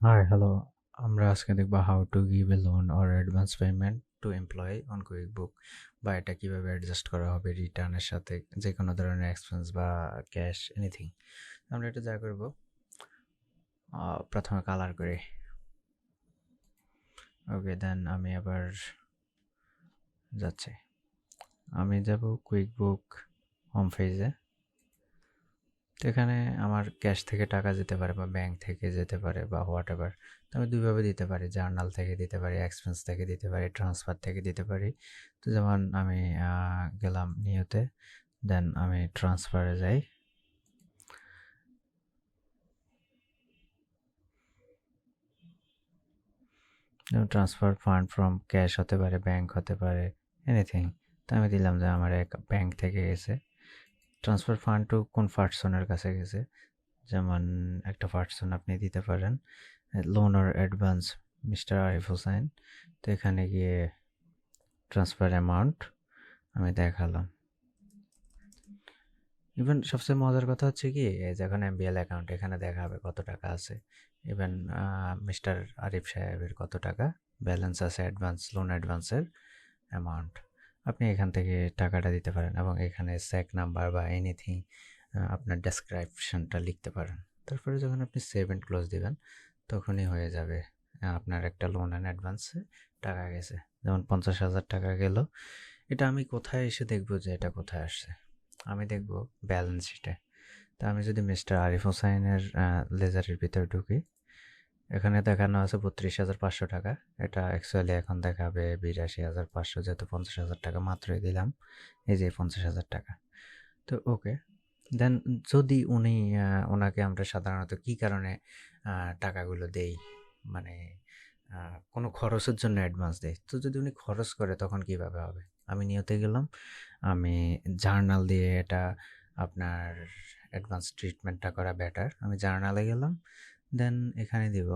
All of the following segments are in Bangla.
Hi, hello. আমরা আজকে দেখব how to give a loan or advance payment to employee on QuickBook, বা এটা কিভাবে অ্যাডজাস্ট করা হবে রিটার্নের সাথে, যে কোনো ধরনের এক্সপেন্স বা ক্যাশ এনিথিং। আমরা এটা যা করব, প্রথমে কালার করি। ওকে, দেন আমি আবার যাচ্ছি, আমি যাব কুইকবুক হোম পেজে। তো এখানে আমার ক্যাশ থেকে টাকা যেতে পারে বা ব্যাংক থেকে যেতে পারে বা হোয়াট এভার। তো আমি দুইভাবে দিতে পারি, জার্নাল থেকে দিতে পারি, এক্সপেন্স থেকে দিতে পারি, ট্রান্সফার থেকে দিতে পারি। তো যেমন আমি গেলাম নিউতে, দেন আমি ট্রান্সফারে যাই। ট্রান্সফার ফান্ড ফ্রম ক্যাশ হতে পারে, ব্যাংক হতে পারে, এনিথিং। তো আমি দিলাম যে আমার এক ব্যাংক থেকে গেছে। ট্রান্সফার ফান্ড টু কোন পার্সনের কাছে গেছে, যেমন একটা পার্সন আপনি দিতে পারেন, loan or advance mister Arif Hossain. তো এখানে গিয়ে ট্রান্সফার অ্যামাউন্ট আমি দেখালাম। ইভেন সবচেয়ে মজার কথা হচ্ছে কি, এই যখন এমবিএল অ্যাকাউন্ট এখানে দেখাবে কত টাকা আছে। ইভেন মিস্টার আরিফ সাহেবের কত টাকা ব্যালেন্স আছে, লোন অ্যাডভান্সের অ্যামাউন্ট। আপনি এখান থেকে টাকাটা দিতে পারেন এবং এখানে স্যাক নাম্বার বা এনিথিং আপনার ডেসক্রিপশনটা লিখতে পারেন। তারপরে যখন আপনি সেভ অ্যান্ড ক্লোজ দিবেন, তখনই হয়ে যাবে আপনার একটা লোন অ্যান্ড অ্যাডভান্সে টাকা গেছে। যেমন 50,000 টাকা গেল। এটা আমি কোথায় এসে দেখবো যে এটা কোথায় আসছে? আমি দেখব ব্যালেন্স শিটে। তো আমি যদি মিস্টার আরিফ হোসাইনের লেজারের ভিতরে ঢুকি, এখানে দেখানো আছে 32,500 টাকা। এটা অ্যাকচুয়ালি এখন দেখাবে 82,500, যেহেতু 50,000 টাকা মাত্রই দিলাম। এই যে 50,000 টাকা। তো ওকে, দেন যদি উনি ওনাকে আমরা সাধারণত কী কারণে টাকাগুলো দেই, মানে কোনো খরচের জন্য অ্যাডভান্স দেয়। তো যদি উনি খরচ করে তখন কিভাবে হবে? আমি নিয়তে গেলাম, আমি জার্নাল দিয়ে এটা আপনার অ্যাডভান্স ট্রিটমেন্টটা করা বেটার। আমি জার্নালে গেলাম, দেন এখানে দিব,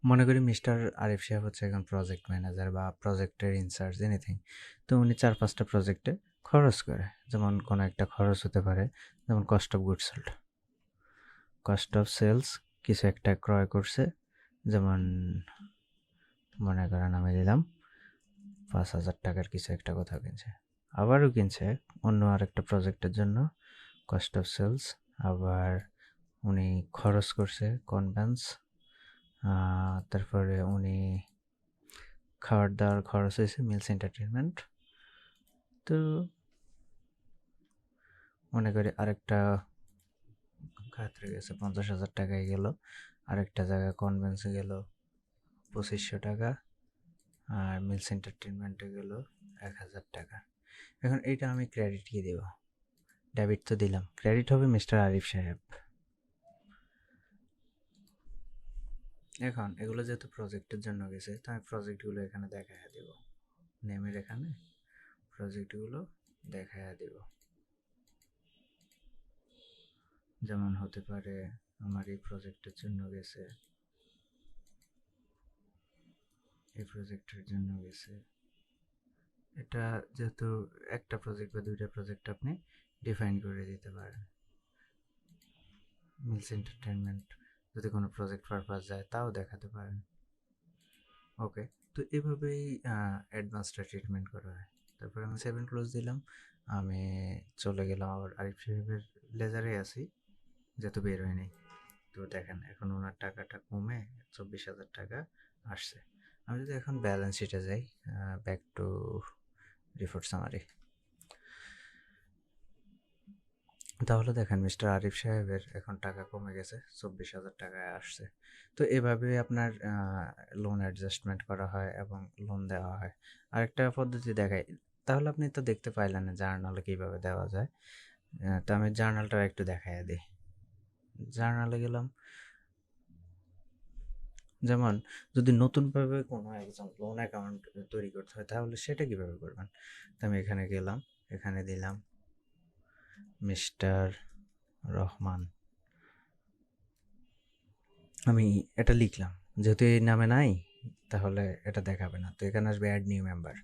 মনে করি মিস্টার আরিফ সাহেব হচ্ছে এখন প্রজেক্ট ম্যানেজার বা প্রজেক্টের ইনচার্জ এনিথিং। তো উনি 4-5টা প্রজেক্টে খরচ করে। যেমন কোনো একটা খরচ হতে পারে, যেমন cost of goods sold, cost of sales, কিছু একটা ক্রয় করছে। যেমন মনে করেন আমি দিলাম 5,000 টাকার কিছু একটা কোথাও কিনছে, আবারও কিনছে অন্য আরেকটা প্রজেক্টের জন্য, কস্ট অফ সেলস। আবার উনি খরচ করছে কনভেন্স, তারপরে উনি খাওয়ার দাওয়ার খরচ হয়েছে মিলস এন্টারটেনমেন্ট। তো মনে করি আরেকটা খাতে গেছে 50,000 টাকায় গেল, আরেকটা জায়গায় কনভেন্সে গেল 2500 টাকা, আর মিলস এন্টারটেনমেন্টে গেল 1,000 টাকা। এখন এইটা আমি ক্রেডিট কি দেব? ডেবিট তো দিলাম, ক্রেডিট হবে মিস্টার আরিফ সাহেব। এখন এগুলো যেহেতু প্রজেক্টের জন্য গেছে, তো আমি প্রজেক্টগুলো এখানে দেখাইয়া দেব, নেমের এখানে প্রজেক্টগুলো দেখাইয়া দেব। যেমন হতে পারে আমার এই প্রজেক্টের জন্য গেছে, এই প্রজেক্টের জন্য গেছে। এটা যেহেতু একটা প্রজেক্ট বা দুইটা প্রজেক্ট আপনি ডিফাইন করে দিতে পারেন। মিলস এন্টারটেনমেন্ট যদি কোনো প্রজেক্ট পারপাস যায় তাও দেখাতে পারেন। ওকে, তো এভাবেই অ্যাডভান্সটা ট্রিটমেন্ট করা হয়। তারপরে আমি সেভ অ্যান্ড ক্লোজ দিলাম। আমি চলে গেলাম আবার আরিফ সাহেবের লেজারে আছি, যেহেতু বের হয়নি। তো দেখেন এখন ওনার টাকাটা কমে 24,000 টাকা আসছে। আমি যদি এখন ব্যালেন্স শিটে যাই, ব্যাক টু রিপোর্ট সামারি, তাহলে দেখেন মিস্টার আরিফ সাহেবের এখন টাকা কমে গেছে, 24,000 টাকায় আসছে। তো এভাবে আপনার লোন অ্যাডজাস্টমেন্ট করা হয় এবং লোন দেওয়া হয়। আরেকটা পদ্ধতি দেখাই, তাহলে আপনি তো দেখতে পাইলেন জার্নালে কীভাবে দেওয়া যায়। তো আমি জার্নালটাও একটু দেখাইয়া দিই। জার্নালে গেলাম, যেমন যদি নতুনভাবে কোনো একজন লোন অ্যাকাউন্ট তৈরি করতে হয় তাহলে সেটা কীভাবে করবেন। তো আমি এখানে গেলাম, এখানে দিলাম মিস্টার রহমান, আমি এটা লিখলাম। যেহেতু এই নামে নাই তাহলে এটা দেখাবে না, তো এখানে আসবে add new member,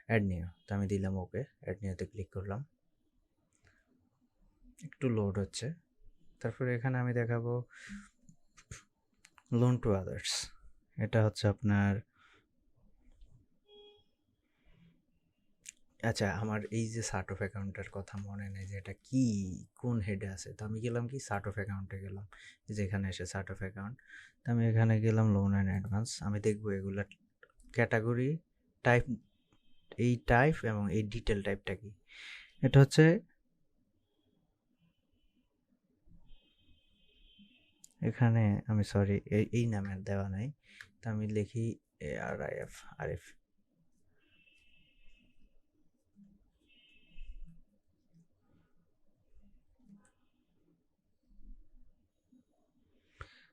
add new. তো আমি দিলাম ওকে, অ্যাড নিউতে ক্লিক করলাম, একটু লোড হচ্ছে। তারপরে এখানে আমি দেখাবো লোন টু আদার্স, এটা হচ্ছে আপনার, আচ্ছা আমার এই যে চার্ট অফ অ্যাকাউন্টের কথা মনে নেই যে এটা কি কোন হেডে আছে, তো আমি গেলাম কি চার্ট অফ অ্যাকাউন্টে গেলাম, যেখানে এসে চার্ট অফ অ্যাকাউন্ট, তো আমি এখানে গেলাম লোন অ্যান্ড অ্যাডভান্স, আমি দেখবো এগুলা ক্যাটাগরি টাইপ, এই টাইপ এবং এই ডিটেল টাইপটা কি। এটা হচ্ছে এখানে আমি সরি এই নামের দেওয়া নাই, তো আমি লিখি ARIF আরিফ।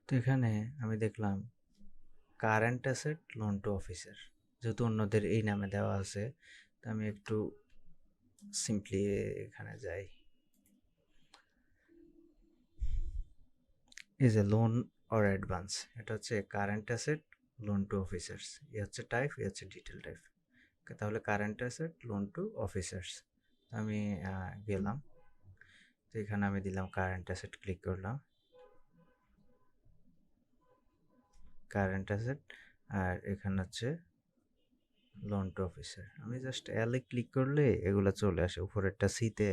তো এখানে আমি দেখলাম current asset loan to officer, যেহেতু অন্যদের এই নামে দেওয়া আছে, তো আমি একটু সিম্পলি এখানে যাই, এই যে লোন অর অ্যাডভান্স, এটা হচ্ছে current asset loan to officers, এ হচ্ছে টাইপ, এ হচ্ছে ডিটেল টাইপ। তাহলে current asset loan to officers, আমি গেলাম, তো এখানে আমি দিলাম কারেন্ট অ্যাসেট, ক্লিক করলাম কারেন্ট অ্যাসেট, আর এখানে হচ্ছে লোন টু অফিসার, আমি জাস্ট এলে ক্লিক করলে এগুলো চলে আসে, উপরেরটা সিতে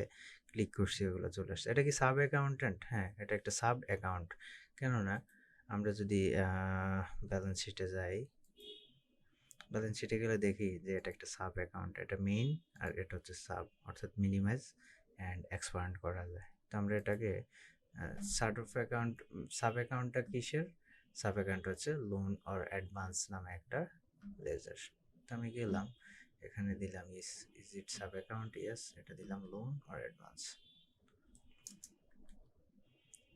ক্লিক করছি এগুলো চলে আসছে। এটা কি সাব অ্যাকাউন্টেন্ট? হ্যাঁ, এটা একটা সাব অ্যাকাউন্ট, কেননা আমরা যদি ব্যালেন্স শিটে যাই, ব্যালেন্স শিটে গেলে দেখি যে এটা একটা সাব অ্যাকাউন্ট, এটা মেইন আর এটা হচ্ছে সাব, অর্থাৎ মিনিমাইজ অ্যান্ড এক্সপ্যান্ড করা যায়। তো আমরা এটাকে সার্ট অফ অ্যাকাউন্ট, সাব অ্যাকাউন্টটা কিসের? সাব অ্যাকাউন্ট হচ্ছে লোন অর অ্যাডভান্স নামে একটা লেজার। তো আমি গেলাম, এখানে দিলাম is it sub account, yes, এটা দিলাম loan or advance,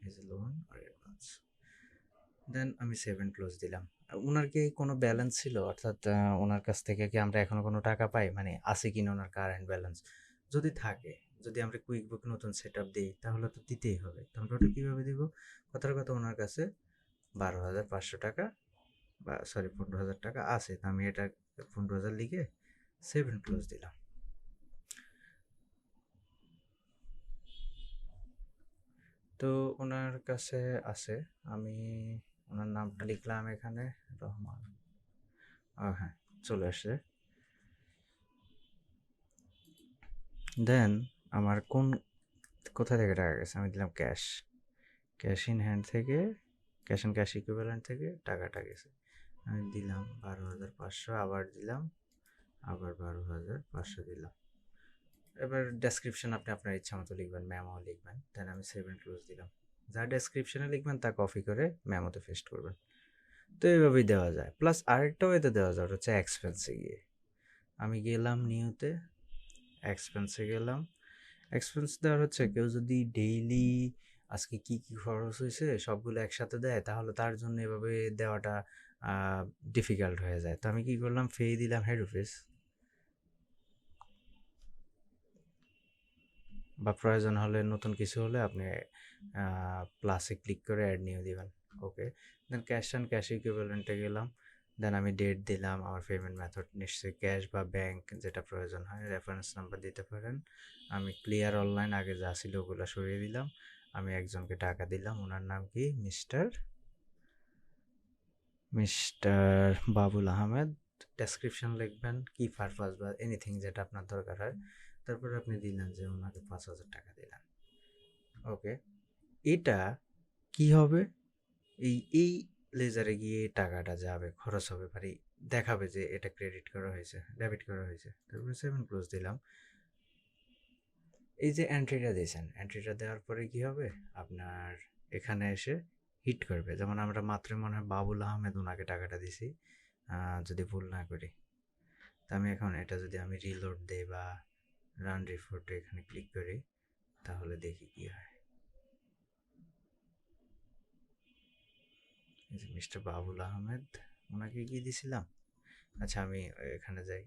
is loan or advance, then আমি সেভ এন্ড ক্লোজ দিলাম। ওনার কি কোনো ব্যালেন্স ছিল, অর্থাৎ ওনার কাছ থেকে কি আমরা এখনো কোনো টাকা পাই, মানে আছে কিনা ওনার কারেন্ট ব্যালেন্স, যদি থাকে, যদি আমরা কুইকবুক নতুন সেট আপ দিই তাহলে তো দিতেই হবে, তো আমরা ওটা কীভাবে দিব? কথার কথা ওনার কাছে 12,500 টাকা, বা সরি 15,000 টাকা আছে, তো আমি এটা 15,000 লিখে সেভ এন্ড ক্লোজ দিলাম। তো ওনার কাছে আছে, আমি ওনার নামটা লিখলাম এখানে রহমান, হ্যাঁ চলে আসছে। দেন আমার কোথা থেকে টাকা গেছে, আমি দিলাম ক্যাশ, ক্যাশ ইন হ্যান্ড থেকে, ক্যাশ অ্যান্ড ক্যাশ ইকুইভ্যালেন্ট থেকে টাকাটা গেছে, আমি দিলাম 12,500, আবার দিলাম, আবার 12,500 দিলাম। এবার ডেসক্রিপশন আপনি আপনার ইচ্ছা মতো লিখবেন, মেমো লিখবেন, দেন আমি সেভ এন্ড ক্লোজ দিলাম। যা ডেসক্রিপশনে লিখবেন তা কপি করে মেমোতে পেস্ট করবেন। তো এইভাবেই দেওয়া যায়। প্লাস আরেকটা ওয়েতে দেওয়া যায়, ওটা হচ্ছে এক্সপেন্সে গিয়ে, আমি গেলাম নিউতে, এক্সপেন্সে গেলাম, এক্সপেন্স দেওয়ার হচ্ছে কেউ যদি ডেইলি আজকে কি কি খরচ হয়েছে সবগুলো একসাথে দেয় তাহলে তার জন্য এভাবে দেওয়াটা ডিফিকাল্ট হয়ে যায়। তো আমি কি করলাম, ফে দিলাম হেড অফিস, বা প্রয়োজন হলে নতুন কিছু হলে আপনি প্লাসে ক্লিক করে অ্যাড নিয়ে দিবেন। ওকে, দেন ক্যাশ অ্যান্ড ক্যাশ ইকুইভ্যালেন্টে গেলাম, দেন আমি ডেট দিলাম, আমার পেমেন্ট মেথড নিশ্চয়ই ক্যাশ বা ব্যাংক যেটা প্রয়োজন হয়, রেফারেন্স নাম্বার দিতে পারেন। আমি ক্লিয়ার অনলাইন আগে যা ছিল ওগুলো সরিয়ে দিলাম, আমি একজনকে টাকা দিলাম, ওনার নাম কি mister mister Babul Ahmed. Description লিখবেন কি পারপাস বা এনিথিং যেটা আপনার দরকার হয়, তারপরে আপনি দিলেন যে ওনাকে 5,000 টাকা দিলেন। ওকে, এটা কি হবে, এই লেজারে গিয়ে টাকাটা যাবে, খরচ হবে, মানে দেখাবে যে এটা ক্রেডিট করা হয়েছে, ডেবিট করা হয়েছে, তারপরে সেভেন ক্লোজ দিলাম। এই যে এন্ট্রিটা দিয়েছেন, এন্ট্রিটা দেওয়ার পরে কি হবে, আপনার এখানে এসে হিট করবে, যেমন আমরা মাত্র মনে হয় বাবুল আহমেদ ওনাকে টাকাটা দিছি, যদি ভুল না করি। তা আমি এখন এটা যদি আমি রিলোড দিই বা রান রিপোর্টে এখানে ক্লিক করি, তাহলে দেখি কি হয়। মিস্টার বাবুল আহমেদ, ওনাকে কি দিছিলাম, আচ্ছা আমি এখানে যাই,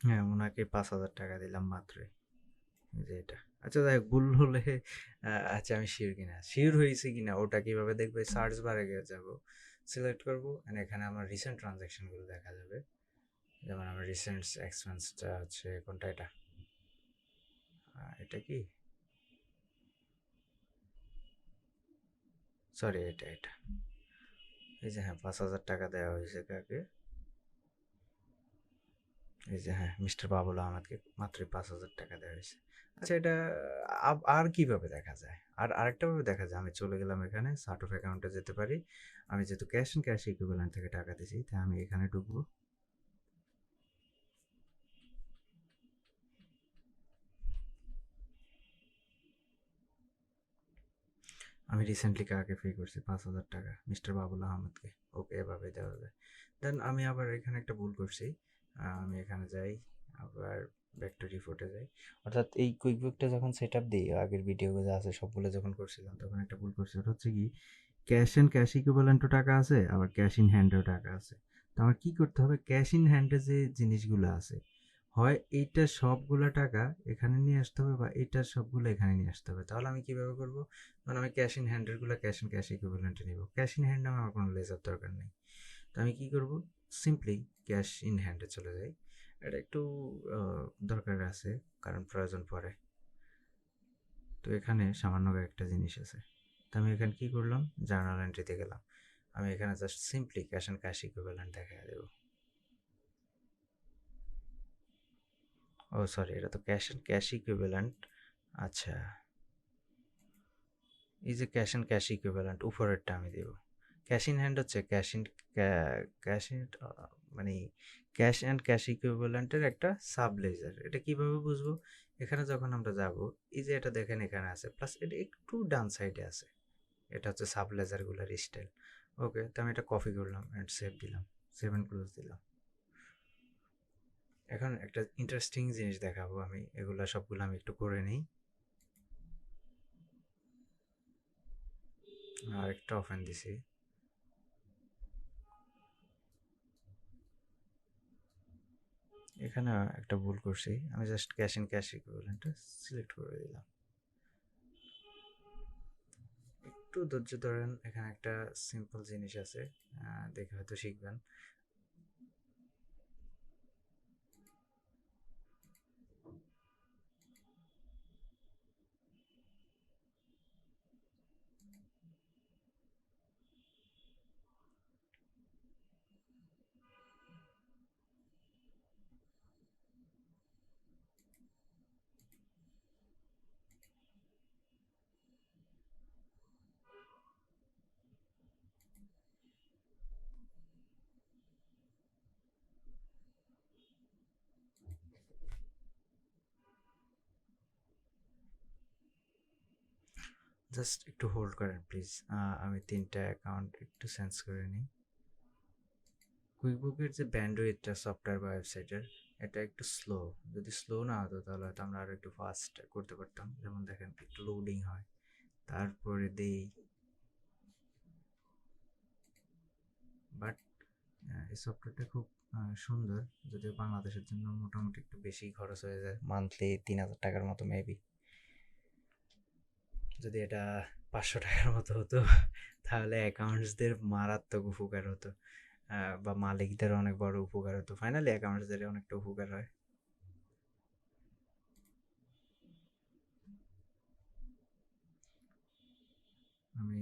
হ্যাঁ ওনাকে 5,000 টাকা দিলাম মাত্রই, যে এটা। আচ্ছা যাই হোক, ভুল হলে আচ্ছা আমি শিওর কিনা, শিওর হয়েছে কিনা ওটা কিভাবে দেখবে, সার্চ বারে গিয়ে যাবো, সিলেক্ট করবো, এখানে আমার রিসেন্ট ট্রানজ্যাকশনগুলো দেখা যাবে, যেমন আমার রিসেন্ট এক্সপেন্সটা হচ্ছে কোনটা, এটা এটা কি, সরি এটা এই যে হ্যাঁ 5,000 টাকা দেওয়া হয়েছে কাকে, এই যে হ্যাঁ মিস্টার বাবুল আহমেদকে মাত্র 5,000 টাকা দেওয়া হয়েছে। আচ্ছা এটা আর কিভাবে দেখা যায়, আরেকটা ভাবে দেখা যায়, আমি চলে গেলাম এখানে চার্ট অফ অ্যাকাউন্টে যেতে পারি, আমি যেহেতু ক্যাশ অ্যান্ড ক্যাশ ইকুইভ্যালেন্ট থেকে টাকা দিয়েছি তাই আমি এখানে ঢুকবো। আমি রিসেন্টলি কাকে পে করছি 5,000 টাকা, মিস্টার বাবুল আহমেদকে। ওকে এভাবে দেওয়া যায়। দেন আমি আবার এখানে একটা ভুল করছি, আমি এখানে যাই, আবার ব্যাক টু রিপোর্টে যাই, অর্থাৎ এই কুইকবুকটা যখন সেট আপ দিই আগের ভিডিওগুলো আছে সবগুলো যখন করছিলাম তখন একটা ভুল করছি, ওটা হচ্ছে কি ক্যাশ অ্যান্ড ক্যাশ ইকুইভ্যালেন্টও টাকা আছে আবার ক্যাশ ইন হ্যান্ডেও টাকা আছে। তো আমার কী করতে হবে, ক্যাশ ইন হ্যান্ডে যে জিনিসগুলো আছে হয় এইটার সবগুলো টাকা এখানে নিয়ে আসতে হবে বা এইটার সবগুলো এখানে নিয়ে আসতে হবে। তাহলে আমি কীভাবে করবো, কারণ আমি ক্যাশ ইন হ্যান্ডেরগুলো ক্যাশ ইন ক্যাশ ইকুইভ্যালেন্টে নিব, ক্যাশ ইন হ্যান্ড আমার কোনো লেজার দরকার নেই। তো আমি কী করবো, সিম্পলি ক্যাশ ইন হ্যান্ডে চলে যাই। এটা একটু দরকার আছে কারণ প্রয়োজন পড়ে। তো এখানে সামান্য একটা জিনিস আছে, তো আমি এখানে কী করলাম, জার্নাল এন্ট্রিতে গেলাম, আমি এখানে just simply cash and cash equivalent দেখা দেবো। ও সরি, এটা তো ক্যাশ অ্যান্ড ক্যাশ ইকুইভ্যালেন্ট। আচ্ছা, এই যে ক্যাশ অ্যান্ড ক্যাশ ইকুইভ্যালেন্ট উপরেরটা আমি দেব। ক্যাশ ইন হ্যান্ড হচ্ছে ক্যাশ ইন মানে ক্যাশ অ্যান্ড ক্যাশ ইকুইভ্যালেন্টের একটা সাব লেজার। এটা কিভাবে বুঝবো, এখানে যখন আমরা যাব, এই যে এটা দেখেন এখানে আছে প্লাস এটা একটু ডান সাইডে আছে, এটা হচ্ছে সাব লেজারগুলোর স্টাইল। ওকে, তো আমি এটা কপি করলাম অ্যান্ড সেভ দিলাম, সেভ অ্যান্ড ক্লোজ দিলাম। এখন একটা ইন্টারেস্টিং জিনিস দেখাবো, আমি এগুলা সবগুলো আমি একটু করে নিই। আর একটা ওপেন দিছি, এখানে একটা ভুল করছি, আমি জাস্ট ক্যাশ ইন ক্যাশ ইকুইভ্যালেন্টটা সিলেক্ট করে দিলাম। একটু ধৈর্য ধরেন, এখানে একটা সিম্পল জিনিস আছে, দেখে হয়তো শিখবেন। জাস্ট একটু হোল্ড করেন প্লিজ, আমি 3টা অ্যাকাউন্ট একটু চেঞ্জ করে নিই। কুইকবুকের যে ব্যান্ডউইথটা সফটওয়্যার বা ওয়েবসাইটের, এটা একটু স্লো, যদি স্লো না হতো তাহলে হয়তো আমরা আরও একটু ফাস্ট করতে পারতাম। যেমন দেখেন একটু লোডিং হয়, তারপরে দেই, বাট এই সফটওয়্যারটা খুব সুন্দর, যদিও বাংলাদেশের জন্য মোটামুটি একটু বেশি খরচ হয়ে যায়, মান্থলি 3,000 টাকার মতো মেবি। যদি এটা 500 টাকার মতো হতো তাহলে অ্যাকাউন্টসদের মারাত্মক উপকার হতো, বা মালিকদের অনেক বড় উপকার হতো, ফাইনালি অ্যাকাউন্টসদের অনেকটা উপকার হয়। আমি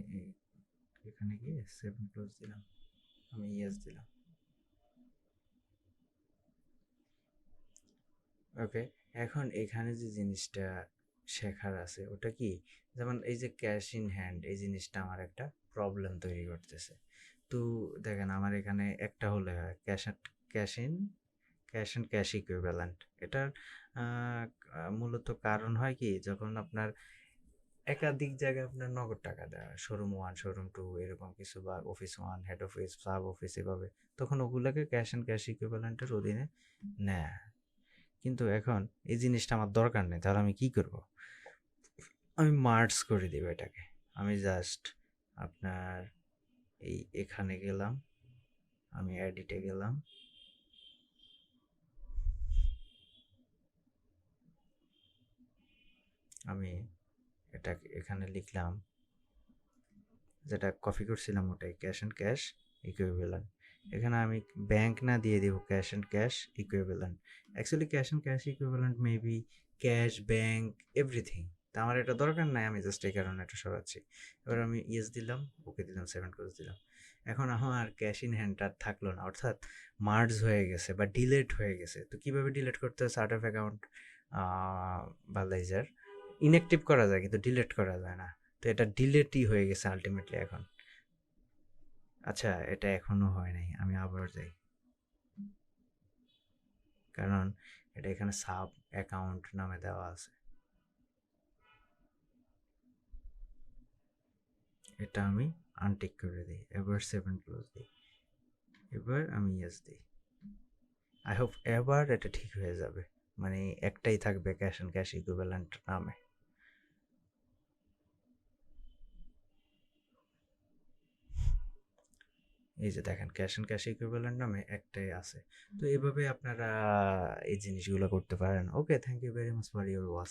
এখানে গিয়ে সেভ ক্লোজ দিলাম, আমি ইয়েস দিলাম। ওকে, এখন এখানে যে জিনিসটা শেখার আছে ওটা কি, যেমন এই যে ক্যাশ ইন হ্যান্ড এই জিনিসটা আমার একটা প্রবলেম তৈরি করতেছে। তো দেখেন আমার এখানে একটা হলে হয় ক্যাশ অ্যান্ড ক্যাশ ইকুইভ্যালেন্ট। এটার মূলত কারণ হয় কি, যখন আপনার একাধিক জায়গায় আপনার নগদ টাকা দেওয়া, শোরুম 1 শোরুম 2 এরকম কিছু, বা office 1 head office sub office এভাবে, তখন ওগুলোকে ক্যাশ অ্যান্ড ক্যাশ ইকুইভ্যালেন্টের অধীনে নেয়। কিন্তু এখন এই জিনিসটা আমার দরকার নেই, তাহলে আমি কি করব, আমি মার্জ করে দিব এটাকে। আমি জাস্ট আপনার এখানে গেলাম, আমি এডিটে গেলাম, আমি এটাকে এখানে লিখলাম, যেটা কপি করছিলাম ওটাই ক্যাশ অ্যান্ড ক্যাশ ইকুইভ্যালেন্ট। এখানে আমি ব্যাংক না দিয়ে দিব cash and cash equivalent. Actually cash and cash equivalent maybe cash, bank, everything. তা আমার এটা দরকার নাই, আমি জাস্ট এই কারণে এটা সরাচ্ছি। এবার আমি ইয়েস দিলাম, ওকে দিলাম, 7 দিলাম। এখন আমার ক্যাশ ইন হ্যান্ডটা থাকলো না, অর্থাৎ মার্জ হয়ে গেছে বা ডিলেট হয়ে গেছে। তো কীভাবে ডিলেট করতে হয়? চার্ট অফ অ্যাকাউন্ট বা লেজার ইনঅ্যাক্টিভ করা যায় কিন্তু ডিলেট করা যায় না। তো এটা ডিলেটই হয়ে গেছে আলটিমেটলি এখন। আচ্ছা, এটা এখনো হয় নাই, আমি আবার যাই, কারণ এটা এখানে সাব অ্যাকাউন্ট নামে দেওয়া আছে। এটা আমি আনটিক করে দিই, এবার 7 দিই, এবার আমি ইয়েস দিই। আই হোপ এবার এটা ঠিক হয়ে যাবে, মানে একটাই থাকবে ক্যাশ অ্যান্ড ক্যাশ ইকুইভ্যালেন্ট নামে। এই যে দেখেন ক্যাশ অ্যান্ড ক্যাশ ইকুইভ্যালেন্ট নামে একটাই আছে। তো এইভাবে আপনারা এই জিনিসগুলো করতে পারেন। Okay, thank you very much for your watch.